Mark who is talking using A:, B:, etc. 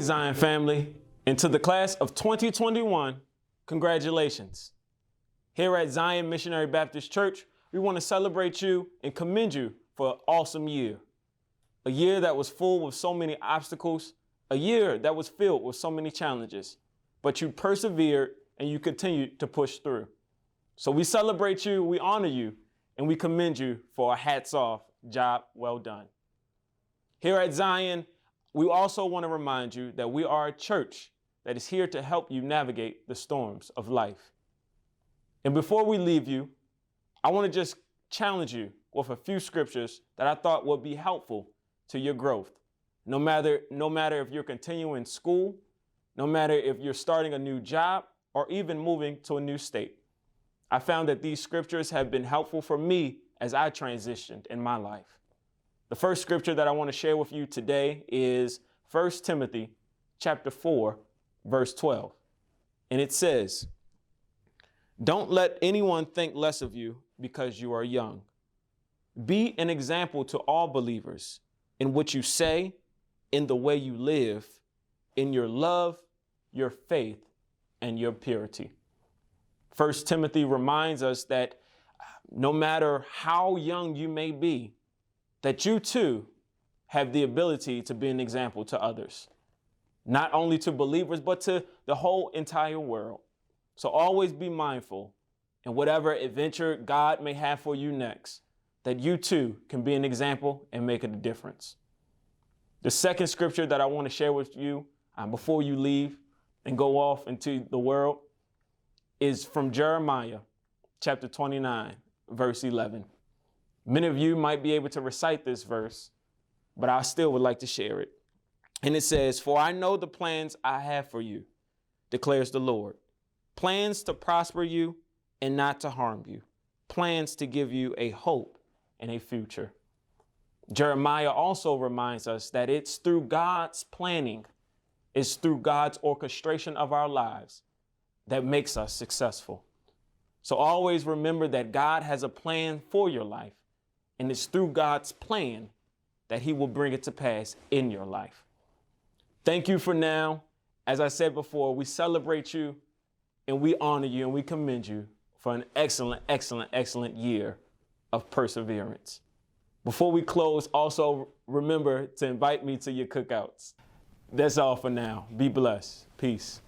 A: Zion family, and to the class of 2021, congratulations. Here at Zion Missionary Baptist Church, we want to celebrate you and commend you for an awesome year. A year that was full with so many obstacles, a year that was filled with so many challenges, but you persevered and you continued to push through. So we celebrate you, we honor you, and we commend you for a hats off, job well done. Here at Zion, we also want to remind you that we are a church that is here to help you navigate the storms of life. And before we leave you, I want to just challenge you with a few scriptures that I thought would be helpful to your growth. No matter if you're continuing school, no matter if you're starting a new job, or even moving to a new state. I found that these scriptures have been helpful for me as I transitioned in my life. The first scripture that I want to share with you today is 1 Timothy chapter 4, verse 12. And it says, "Don't let anyone think less of you because you are young. Be an example to all believers in what you say, in the way you live, in your love, your faith, and your purity." 1 Timothy reminds us that no matter how young you may be, that you too have the ability to be an example to others, not only to believers, but to the whole entire world. So always be mindful in whatever adventure God may have for you next, that you too can be an example and make a difference. The second scripture that I want to share with you before you leave and go off into the world is from Jeremiah chapter 29, verse 11. Many of you might be able to recite this verse, but I still would like to share it. And it says, "For I know the plans I have for you, declares the Lord. Plans to prosper you and not to harm you. Plans to give you a hope and a future." Jeremiah also reminds us that it's through God's planning, it's through God's orchestration of our lives that makes us successful. So always remember that God has a plan for your life, and it's through God's plan that He will bring it to pass in your life. Thank you for now. As I said before, we celebrate you and we honor you and we commend you for an excellent, excellent, excellent year of perseverance. Before we close, also remember to invite me to your cookouts. That's all for now. Be blessed. Peace.